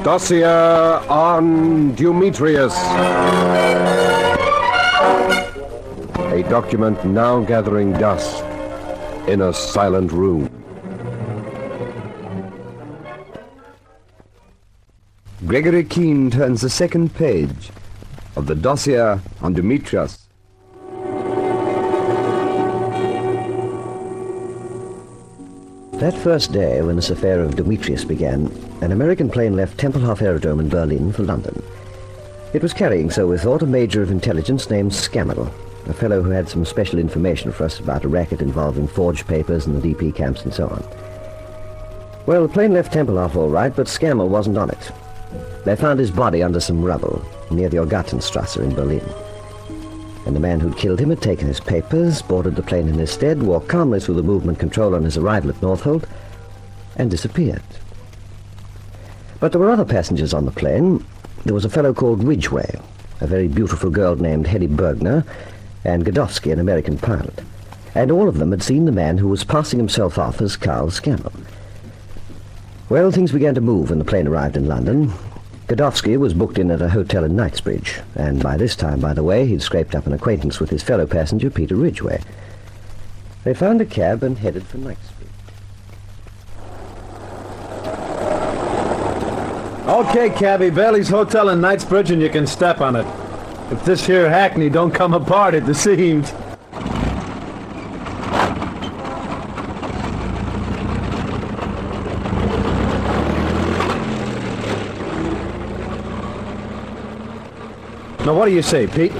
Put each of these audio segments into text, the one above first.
Dossier On Dumetrius. A document now gathering dust in a silent room. Gregory Keene turns the second page of the Dossier On Dumetrius. That first day, when this affair of Dumetrius began, an American plane left Tempelhof Aerodrome in Berlin for London. It was carrying, so we thought, a major of intelligence named Scammell, a fellow who had some special information for us about a racket involving forged papers and the DP camps and so on. Well, the plane left Tempelhof all right, but Scammell wasn't on it. They found his body under some rubble near the Orgartenstrasse in Berlin. And the man who'd killed him had taken his papers, boarded the plane in his stead, walked calmly through the movement control on his arrival at Northolt, and disappeared. But there were other passengers on the plane. There was a fellow called Ridgway, a very beautiful girl named Hetty Bergner, and Godowsky, an American pilot. And all of them had seen the man who was passing himself off as Carl Scammell. Well, things began to move when the plane arrived in London. Godowsky was booked in at a hotel in Knightsbridge, and by this time, by the way, he'd scraped up an acquaintance with his fellow passenger, Peter Ridgway. They found a cab and headed for Knightsbridge. Okay, cabby, Bailey's Hotel in Knightsbridge, and you can step on it. If this here hackney don't come apart at the seams. Now, what do you say, Pete?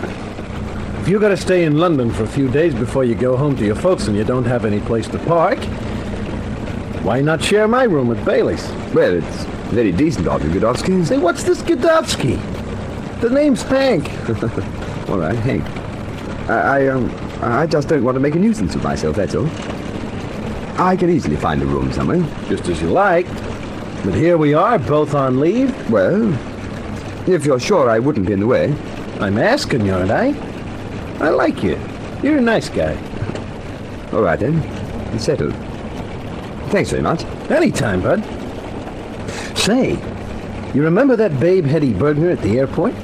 If you gotta stay in London for a few days before you go home to your folks and you don't have any place to park, why not share my room at Bailey's? Well, it's very decent of you, Godowsky. Say, what's this Godowsky? The name's Hank. All right, Hank. I just don't want to make a nuisance of myself, that's all. I can easily find a room somewhere. Just as you like. But here we are, both on leave. Well, if you're sure I wouldn't be in the way. I'm asking you, aren't I? I like you. You're a nice guy. All right, then. It's settled. Thanks very much. Anytime, bud. Say, you remember that babe Hetty Bergner at the airport?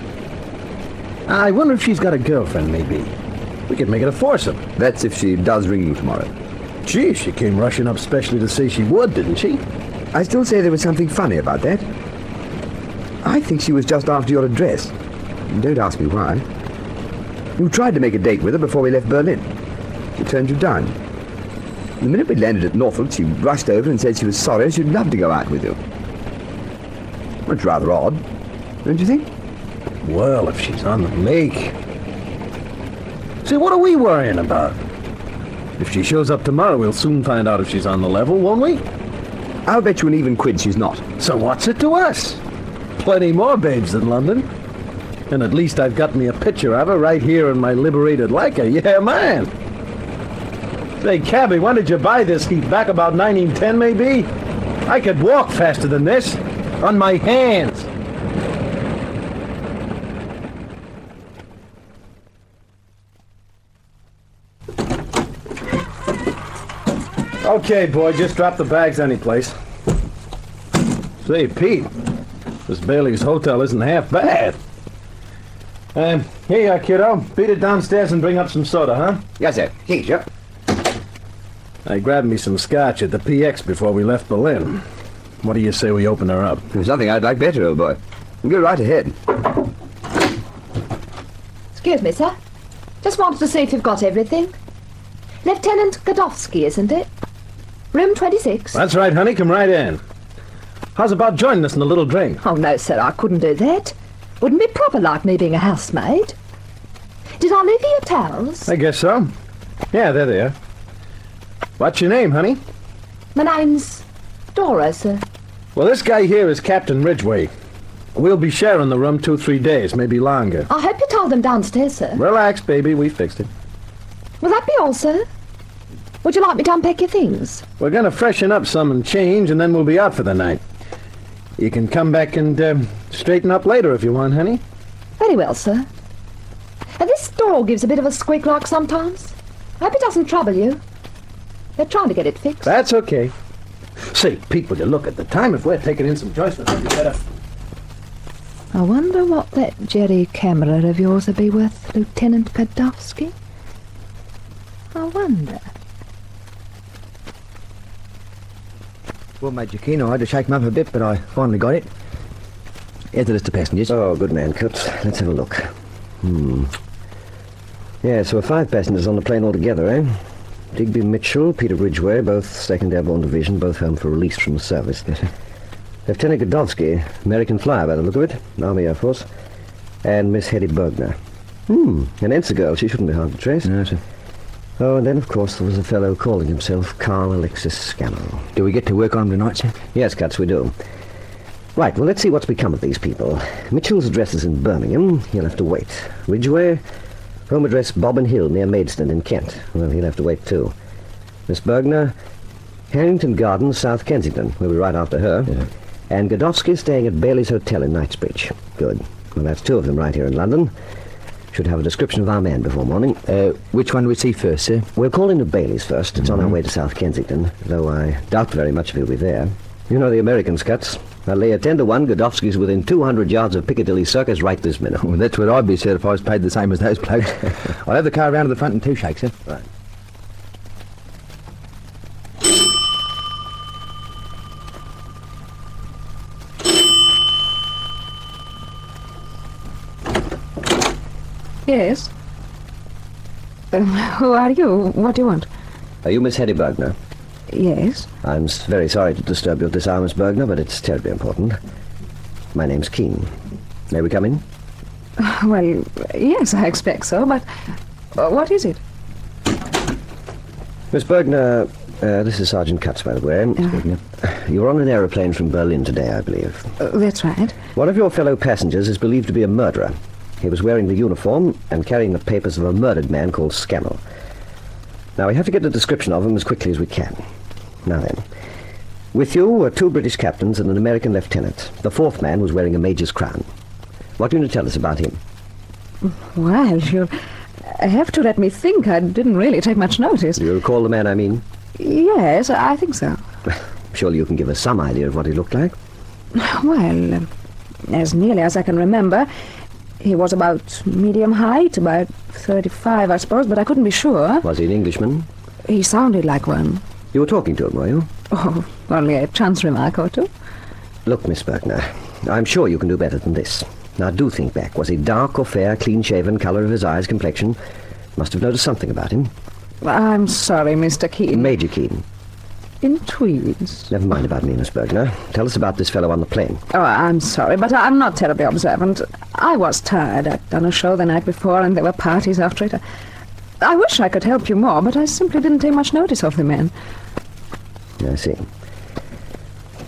I wonder if she's got a girlfriend, maybe. We could make it a foursome. That's if she does ring you tomorrow. Gee, she came rushing up specially to say she would, didn't she? I still say there was something funny about that. I think she was just after your address. Don't ask me why. You tried to make a date with her before we left Berlin. She turned you down. The minute we landed at Norfolk, she rushed over and said she was sorry, she'd love to go out with you. It's rather odd, don't you think? Well, if she's on the make. See, what are we worrying about? If she shows up tomorrow, we'll soon find out if she's on the level, won't we? I'll bet you an even quid she's not. So what's it to us? Plenty more babes in London. And at least I've got me a picture of her right here in my liberated Leica. Yeah, man. Say, cabby, when did you buy this heat? Back about 1910, maybe? I could walk faster than this. On my hands. Okay, boy, just drop the bags anyplace. Say, Pete, this Bailey's Hotel isn't half bad. Here you are, kiddo. Beat it downstairs and bring up some soda, huh? Yes, sir. Here, sir. I grabbed me some scotch at the PX before we left Berlin. What do you say we open her up? There's nothing I'd like better, old boy. Go right ahead. Excuse me, sir. Just wanted to see if you've got everything. Lieutenant Godowsky, isn't it? Room 26. That's right, honey. Come right in. How's about joining us in a little drink? Oh, no, sir, I couldn't do that. Wouldn't be proper like me being a housemaid. Did I leave you your towels? I guess so. Yeah, there they are. What's your name, honey? My name's Dora, sir. Well, this guy here is Captain Ridgway. We'll be sharing the room 2-3 days, maybe longer. I hope you told them downstairs, sir. Relax, baby. We fixed it. Will that be all, sir? Would you like me to unpack your things? We're going to freshen up some and change, and then we'll be out for the night. You can come back and straighten up later if you want, honey. Very well, sir. This door gives a bit of a squeak like sometimes. I hope it doesn't trouble you. They're trying to get it fixed. That's okay. Say, Pete, will you look at the time? If we're taking in some joints, we'd better I wonder what that Jerry camera of yours would be worth, Lieutenant Godowsky. I wonder. Well, Major Keane, I had to shake him up a bit, but I finally got it. Here's the list of passengers. Oh, good man, Kutz. Let's have a look. Yeah, so 5 passengers on the plane altogether, eh? Digby Mitchell, Peter Ridgway, both 2nd Airborne Division, both home for release from the service. Yes, sir. Lieutenant Godowsky, American flyer by the look of it, Army Air Force, and Miss Hetty Bergner. An Ensign girl, she shouldn't be hard to trace. No, sir. Oh, and then, of course, there was a fellow calling himself Carl Alexis Scammell. Do we get to work on him tonight, sir? Yes, Kutz, we do. Right, well, let's see what's become of these people. Mitchell's address is in Birmingham. He'll have to wait. Ridgway, home address Bobbin Hill, near Maidstone in Kent. Well, he'll have to wait, too. Miss Bergner, Harrington Gardens, South Kensington. We'll be right after her. Yeah. And Godowsky staying at Bailey's Hotel in Knightsbridge. Good. Well, that's 2 of them right here in London. Should have a description of our man before morning. Which one do we see first, sir? We'll call in to Bailey's first. It's on our way to South Kensington, though I doubt very much if he'll be there. You know the Americans, Kutz. I'll lay a 10 to 1 Godowsky's within 200 yards of Piccadilly Circus right this minute. Well, that's what I'd be, sir, if I was paid the same as those blokes. I'll have the car round to the front in 2 shakes, sir. Right. Yes? Who are you? What do you want? Are you Miss Hetty Bergner? Yes? I'm very sorry to disturb you at this hour, Miss Bergner, but it's terribly important. My name's Keane. May we come in? Well, yes, I expect so, but what is it? Miss Bergner, this is Sergeant Kutz, by the way. You were on an aeroplane from Berlin today, I believe. That's right. One of your fellow passengers is believed to be a murderer. He was wearing the uniform and carrying the papers of a murdered man called Scammell. Now, we have to get a description of him as quickly as we can. Now then, with you were 2 British captains and an American lieutenant. The 4th man was wearing a major's crown. What are you going to tell us about him? Well, you'll have to let me think. I didn't really take much notice. Do you recall the man I mean? Yes, I think so. Surely you can give us some idea of what he looked like. Well, as nearly as I can remember, he was about medium height, about 35, I suppose, but I couldn't be sure. Was he an Englishman? He sounded like one. You were talking to him, were you? Oh, only a chance remark or two. Look, Miss Bergner, I'm sure you can do better than this. Now, do think back. Was he dark or fair, clean-shaven, colour of his eyes, complexion? Must have noticed something about him. I'm sorry, Mr. Keane. Major Keane. In tweeds. Never mind about me, Miss Bergner. Tell us about this fellow on the plane. Oh, I'm sorry, but I'm not terribly observant. I was tired. I'd done a show the night before, and there were parties after it. I wish I could help you more, but I simply didn't take much notice of the men. I see.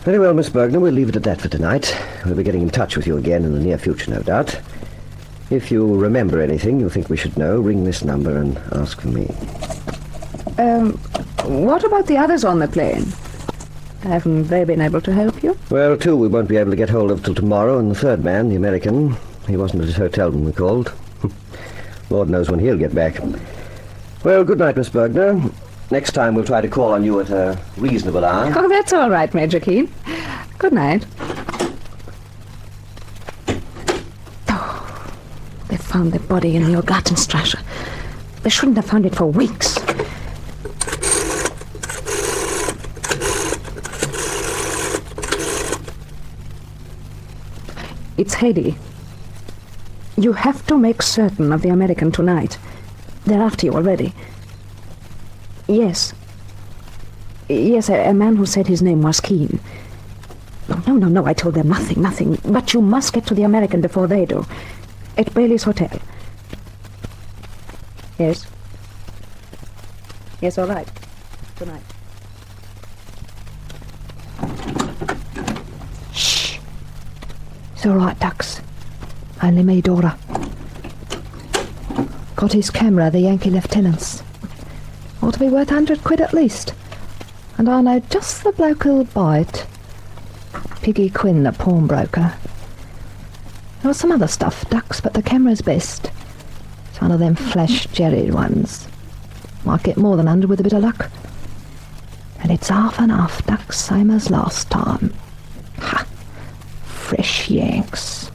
Very well, Miss Bergner, we'll leave it at that for tonight. We'll be getting in touch with you again in the near future, no doubt. If you remember anything you think we should know, ring this number and ask for me. What about the others on the plane? Haven't they been able to help you? Well, 2 we won't be able to get hold of till tomorrow, and the 3rd man, the American, he wasn't at his hotel when we called. Lord knows when he'll get back. Well, good night, Miss Bergner. Next time we'll try to call on you at a reasonable hour. Oh, that's all right, Major Keane. Good night. Oh, they found the body in the Gartenstrasse. They shouldn't have found it for weeks. It's Hedy. You have to make certain of the American tonight. They're after you already. Yes. Yes, a man who said his name was Keane. No, I told them nothing. But you must get to the American before they do. At Bailey's Hotel. Yes? Yes, all right. Good night. Shh. It's all right, Dux. Only me, Dora. Got his camera, the Yankee lieutenant's. Ought to be worth 100 quid at least. And I know just the bloke who'll buy it. Piggy Quinn, the pawnbroker. There was some other stuff, Dux, but the camera's best. It's one of them flash-jerried ones. Might get more than 100 with a bit of luck. And it's half and half, Dux, same as last time. Ha! Fresh Yanks.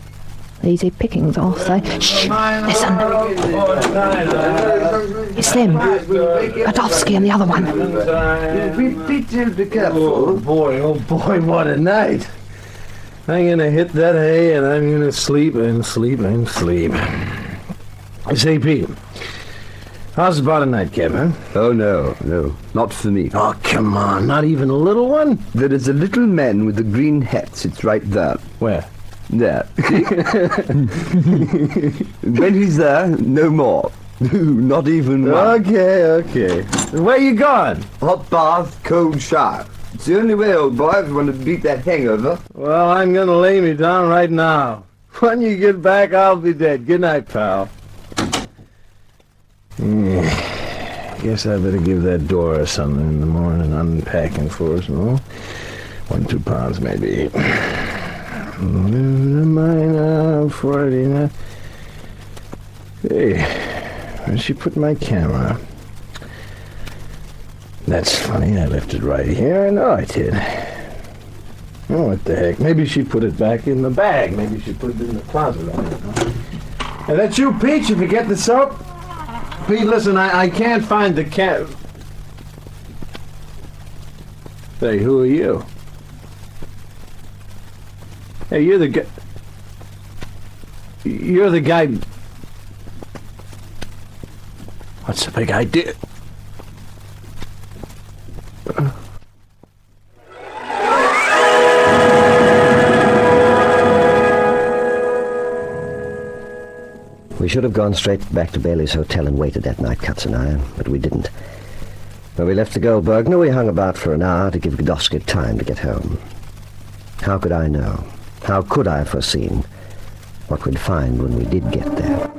Easy pickings, I'll say. Shh! Listen! It's them. Adovsky and the other one. Be careful. Oh boy, what a night. I'm gonna hit that hay and I'm gonna sleep and sleep and sleep. Say, Pete, how's about a nightcap, huh? Oh, no, not for me. Oh, come on, not even a little one? There is a little man with the green hat sits right there. Where? There. When he's there, no more. Not even one. Okay. Where you going? Hot bath, cold shower. It's the only way, old boy, if you want to beat that hangover. Well, I'm gonna lay me down right now. When you get back, I'll be dead. Good night, pal. Guess I better give that Dora something in the morning, unpacking for us, no? 1-2 pounds, maybe. Mine, 49. Hey, where'd she put my camera? That's funny, I left it right here. I know I did. Oh, what the heck? Maybe she put it back in the bag. Maybe she put it in the closet. I don't know. And that's you, Pete. You forget the soap? Pete, listen, I can't find the cat. Hey, who are you? Hey, you're the guy. You're the guy. What's the big idea? We should have gone straight back to Bailey's hotel and waited that night, Katz and I, but we didn't. When we left the Goldbergner, we hung about for an hour to give Godowsky time to get home. How could I know? How could I have foreseen what we'd find when we did get there?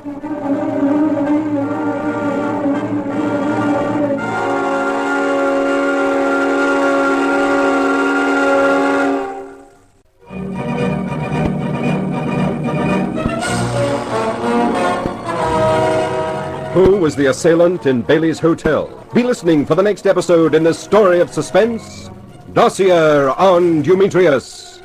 Who was the assailant in Bailey's hotel? Be listening for the next episode in this story of suspense, Dossier on Dumetrius.